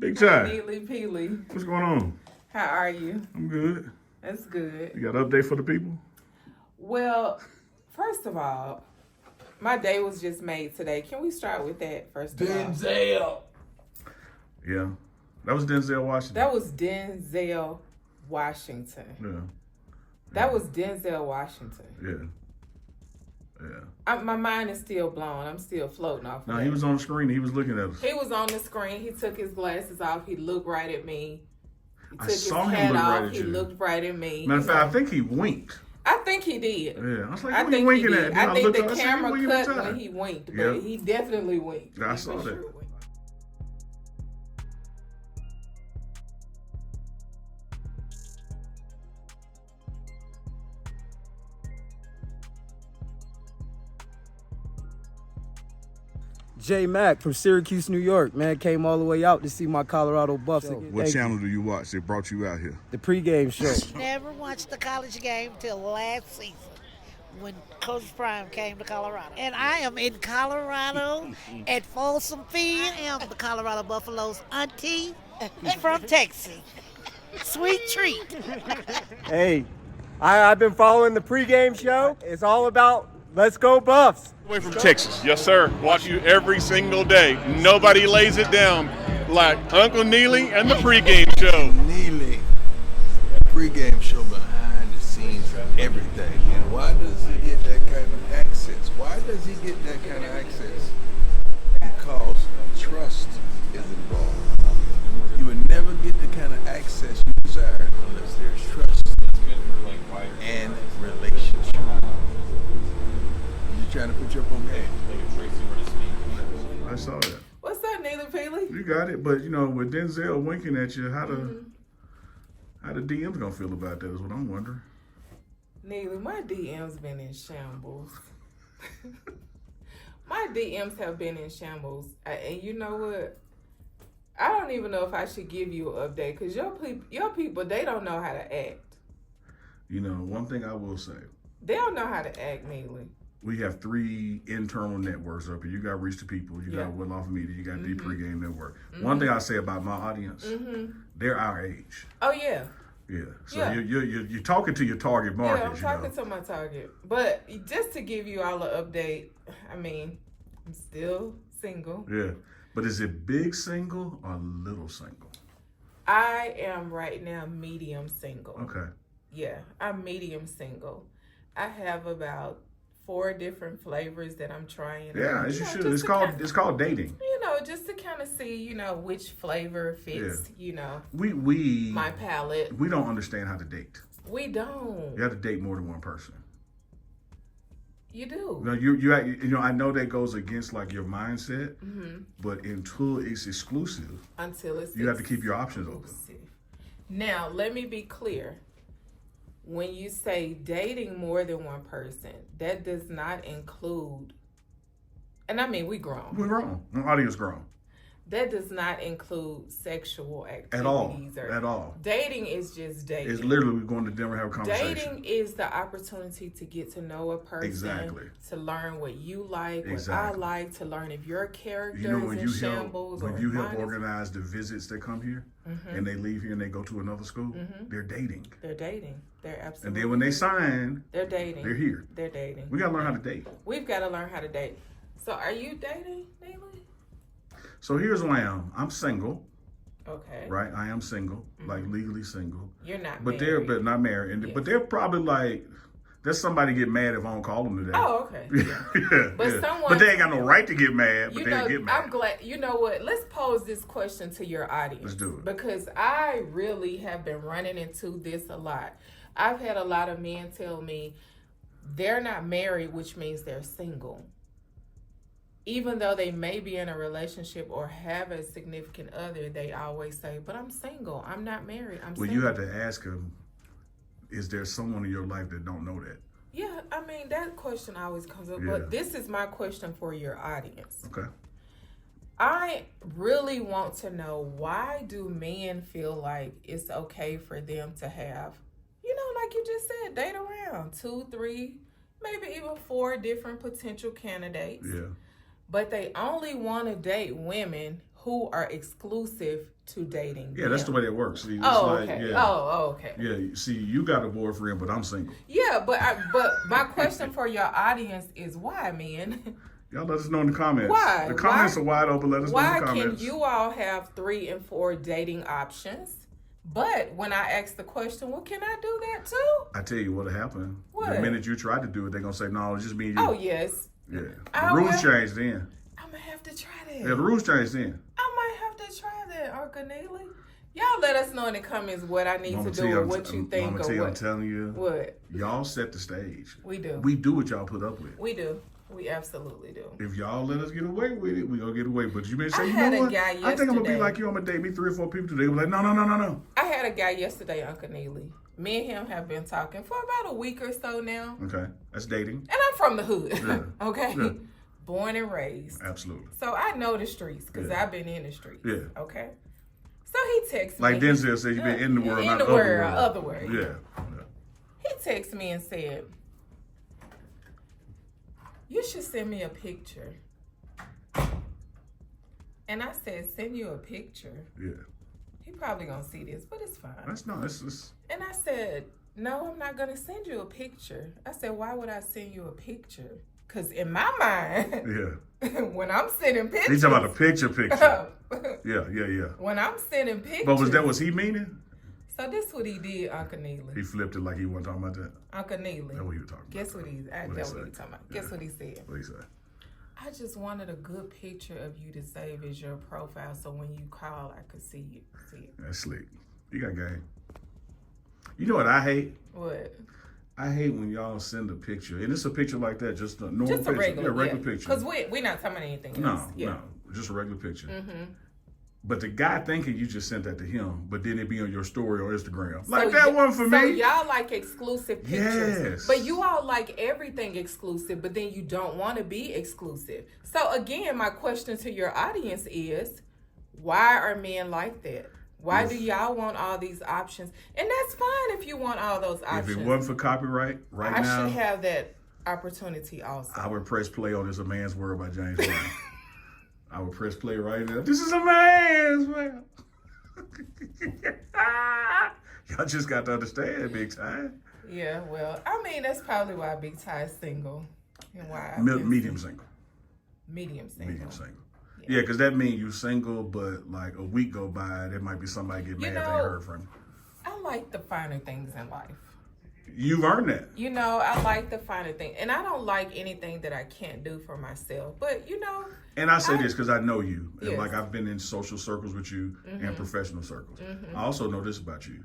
Big time. Neely Peely. What's going on? How are you? I'm good. That's good. You got an update for the people? Well, first of all, my day was just made today. Can we start with that first of all? Denzel. Yeah. That was Denzel Washington. That was Denzel Washington. Yeah. That was Denzel Washington. Yeah. My mind is still blown. I'm still floating off. No, he was on the screen. He was looking at us. He was on the screen. He took his glasses off. He looked right at me. He took his saw him hat look off. right at He you. looked right at me. Matter of fact, I think he winked. I think he did. Yeah. I was like, I what are you think he winking did. at? Then I think looked the up, I said, camera "What are you cut winking at?" when he winked, but Yep. he definitely winked. Yeah, I He saw for that. sure winked. J Mac from Syracuse, New York, man, came all the way out to see my Colorado Buffs. What channel do you watch that brought you out here? The pregame show. Never watched the college game till last season when Coach Prime came to Colorado. And I am in Colorado at Folsom Field. I am the Colorado Buffaloes auntie from Texas. Sweet treat. Hey, I've been following the pregame show. It's all about let's go Buffs. Way from Texas, yes sir. Watch you every single day. Nobody lays it down like Uncle Neely and the pregame show. Neely, pregame show behind the scenes of everything. And why does he get that kind of access? Why does he get that kind of access? Because trust is involved. You would never get the kind of access you desire unless there's trust and relationship. You're trying to put your own game. I saw that. What's up, Neely Peely? You got it, but with Denzel winking at you, how the DMs gonna feel about that is what I'm wondering. Neely, my DMs been in shambles. My DMs have been in shambles. And you know what? I don't even know if I should give you an update because your people, they don't know how to act. One thing I will say, They don't know how to act, Neely. we have 3 internal networks up here. You got Reach the People, you got Well Off Media, you got Deep Pregame Network. One thing I say about my audience, they're our age. Oh, yeah. Yeah. So Yeah. you're talking to your target market. Yeah, I'm talking to my target. But just to give you all an update, I'm still single. Yeah. But is it big single or little single? I am right now medium single. Okay. Yeah, I'm medium single. I have about 4 different flavors that I'm trying. Yeah, as you should. just It's called dating. Just to kind of see, which flavor fits, We my palate. we don't understand how to date. We don't. You have to date more than one person. You do. No, you I know that goes against like your mindset, but until it's exclusive, Until it's you have to keep your options open. exclusive. Now, let me be clear. When you say dating more than one person, that does not include, and we grown. We're grown. My audience grown. That does not include sexual activities. At all. Dating is just dating. It's literally we're going to dinner and have a conversation. Dating is the opportunity to get to know a person. Exactly. To learn what you like, Exactly. what I like, to learn if your character When is in shambles when or you help mine is- organize the visits that come here and they leave here and they go to another school, they're dating. They're dating. They're And absolutely. then when they sign, they're dating. they're here. They're dating. We gotta learn how to date. We've got to learn how to date. So, are you dating, Neely? So here's where I am. I'm single, Okay. right? I am single, like legally single. You're not But married. but not married. And Yes. but they're probably like, there's somebody get mad if I don't call them today. Oh, okay. yeah. But yeah. someone- But they ain't got no right to get mad. But they'll get mad. I'm glad. You know what? Let's pose this question to your audience. Let's do it. Because I really have been running into this a lot. I've had a lot of men tell me they're not married, which means they're single. Even though they may be in a relationship or have a significant other, they always say, but I'm single. I'm not married. I'm Well, single. you have to ask them, is there someone in your life that don't know that? Yeah, that question always comes up. Yeah. But this is my question for your audience. Okay. I really want to know, why do men feel like it's okay for them to have, like you just said, date around 2, 3, maybe even 4 different potential candidates. Yeah. But they only want to date women who are exclusive to dating. Yeah, that's the way that works. See, it's okay. Yeah. Okay. Yeah, see, you got a boyfriend, but I'm single. Yeah, but my question for your audience is why, men? Y'all let us know in the comments. Why? The comments are wide open. Let us know in the Why comments. can you all have 3 and 4 dating options? But when I ask the question, well, can I do that too? I tell you what'll happen. What? The minute you try to do it, they're going to say, no, it's just me and you. Oh, yes. Yeah. I The rules will. changed then. I'm going to have to try that. Yeah, the rules changed then. I might have to try that, Uncle Neely. Y'all let us know in the comments what I need to do or what you think or what. I'm telling you. What? Y'all set the stage. We do. We do what y'all put up with. We do. We absolutely do. If y'all let us get away with it, we gonna get away. But you may say, I you had know a what? guy I think I'm gonna be yesterday. like you. I'm gonna date me 3 or 4 people today. We're like, no. I had a guy yesterday, Uncle Neely. Me and him have been talking for about a week or so now. Okay, that's dating. And I'm from the hood. Yeah. Okay? Yeah. Born and raised. Absolutely. So I know the streets because Yeah. I've been in the streets. Yeah. Okay? So he texts me. Like Denzel said, you've been in the world, in not the of the world, world. other world. Yeah. He texted me and said, you should send me a picture. And I said, send you a picture. Yeah. He probably gonna see this, but it's fine. That's not. It's And I said, no, I'm not gonna send you a picture. I said, why would I send you a picture? Because in my mind, yeah. when I'm sending pictures. He's talking about the picture. Yeah. When I'm sending pictures. But was he meaning? So this what he did, Uncle Neely. He flipped it like he wasn't talking about that. Uncle Neely. That's what he was talking about. Guess what he's What'd he that's what say? he talking about. Yeah. Guess what he said. What he said? I just wanted a good picture of you to save as your profile so when you call I could see it. That's slick. You got game. You know what I hate? What? I hate when y'all send a picture, and it's a picture like that, just a normal Just a picture. regular picture. Because we're not talking about anything No, else. Yeah. no, just a regular picture. Mm-hmm. But the guy thinking you just sent that to him, but then it be on your story or Instagram. So Like that one for So me. y'all like exclusive pictures. Yes. But you all like everything exclusive, but then you don't want to be exclusive. So again, my question to your audience is, why are men like that? Why do y'all want all these options? And that's fine if you want all those options. If it wasn't for copyright, right I now, should have that opportunity also. I would press play on "It's a Man's World" by James Brown. I would press play right now. This is a man's world. Y'all just got to understand, Big Time. Yeah, well, I mean, that's probably why Big Ty is single. And why Medium single. Medium single. Medium single. Yeah, because that means you single, but like a week go by, there might be somebody get mad if they heard from you. I like the finer things in life. You've earned that. You know, I like the finer thing. And I don't like anything that I can't do for myself. But, you know. And I say this because I know you. And Yes. like I've been in social circles with you and professional circles. I also know this about you.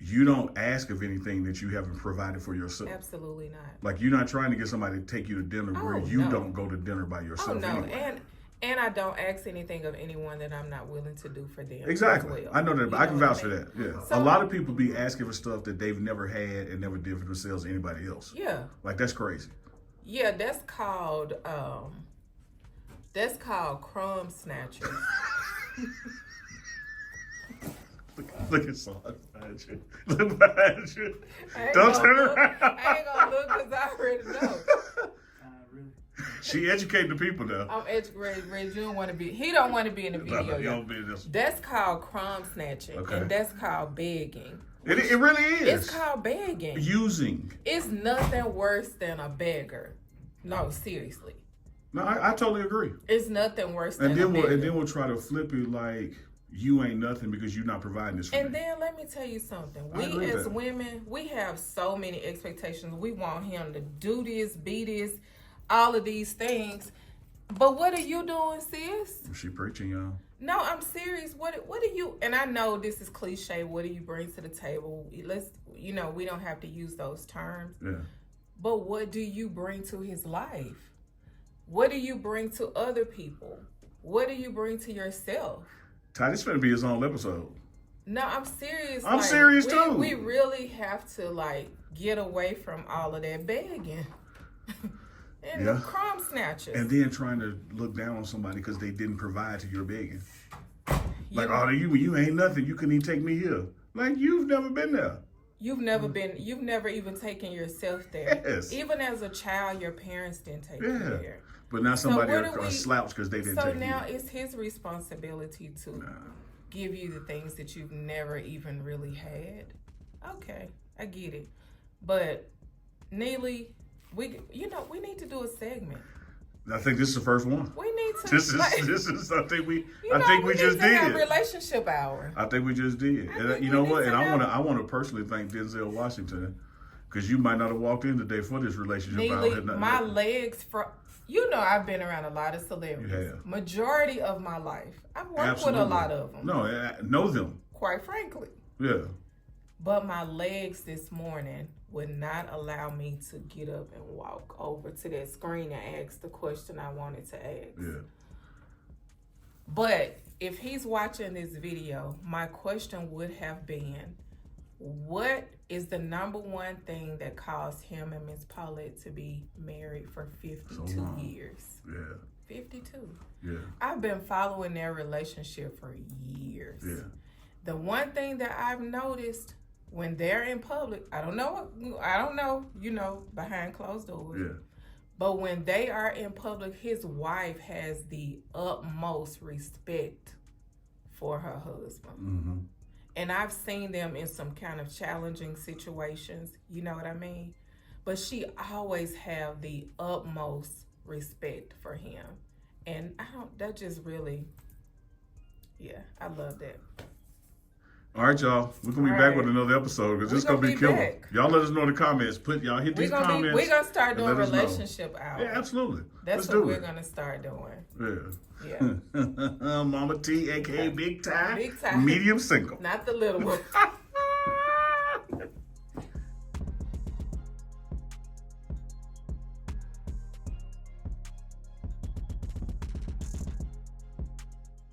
You don't ask of anything that you haven't provided for yourself. Absolutely not. Like you're not trying to get somebody to take you to dinner where you no. don't go to dinner by yourself. Oh, no. Anyway. And I don't ask anything of anyone that I'm not willing to do for them. Exactly. As well. I know that. You I can know vouch what for I mean? that. Yeah. So- a lot of people be asking for stuff that they've never had and never did for themselves or anybody else. Yeah. Like that's crazy. Yeah, that's called crumb snatchers. Look at Saul behind you. Look behind you. Don't turn around. I ain't gonna look because I already know. She educating the people now. I'm educated. Ray June want to be. He don't want to be in the video. No, you y'all. don't be in this. That's called crumb snatching, Okay. and that's called begging. It really is. It's called begging. Using. It's nothing worse than a beggar. No, seriously. No, I totally agree. It's nothing worse than And a then beggar. we'll try to flip it like you ain't nothing because you're not providing this for And me. then let me tell you something. I We agree with as that. women, we have so many expectations. We want him to do this, be this, all of these things. But what are you doing, sis? She preaching, y'all. No, I'm serious. What do you? And I know this is cliche. What do you bring to the table? We don't have to use those terms. Yeah. But what do you bring to his life? What do you bring to other people? What do you bring to yourself? Ty, this finna be his own episode. No, I'm serious. I'm serious, too. We really have to get away from all of that begging and the crumb snatchers. And then trying to look down on somebody because they didn't provide to your begging. Like, You- oh, you ain't nothing. You couldn't even take me here. Like, you've never been there. You've never even taken yourself there. Yes. Even as a child, your parents didn't take you Yeah. there. But now somebody So are slouched because they didn't So take now it. it's his responsibility to give you the things that you've never even really had. Okay, I get it. But Neely, we need to do a segment. I think this is the first one. We need to. This is. I think we we just need to have did. relationship hour. I think we just did. And you know what? And I want to personally thank Denzel Washington, because you might not have walked in today for this relationship. Neely, my legs I've been around a lot of celebrities. You have. Majority of my life, I've worked Absolutely. with a lot of them. No, I know them. Quite frankly. Yeah. But my legs this morning would not allow me to get up and walk over to that screen and ask the question I wanted to ask. Yeah. But if he's watching this video, my question would have been, what is the number one thing that caused him and Miss Paulette to be married for 52 years? Yeah. 52. Yeah. I've been following their relationship for years. Yeah. The one thing that I've noticed when they're in public, I don't know, behind closed doors. Yeah. But when they are in public, his wife has the utmost respect for her husband. Mm-hmm. And I've seen them in some kind of challenging situations, you know what I mean? But she always have the utmost respect for him. And that just really, I love that. All right, y'all. We're going to be back with another episode because it's going to be killer. Back. Y'all let us know in the comments. Y'all hit these comments. We're going to start doing relationship hours. Yeah, absolutely. That's what we're going to start doing. Yeah. Mama T, a.k.a. Big Tie. Big Tie. Medium single. Not the little one.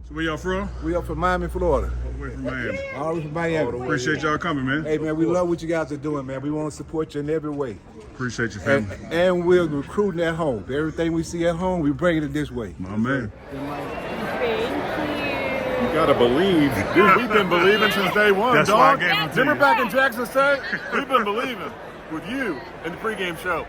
So where y'all from? We up from Miami, Florida. All the way from Miami. All the way from Miami. Appreciate y'all coming, man. Hey, man, we love what you guys are doing, man. We want to support you in every way. Appreciate your family. And we're recruiting at home. Everything we see at home, we bring it this way. My man. You gotta believe. Dude, we've been believing since day one, That's dog. why I gave them to Remember you. back in Jackson State? We've been believing with you in the pregame show.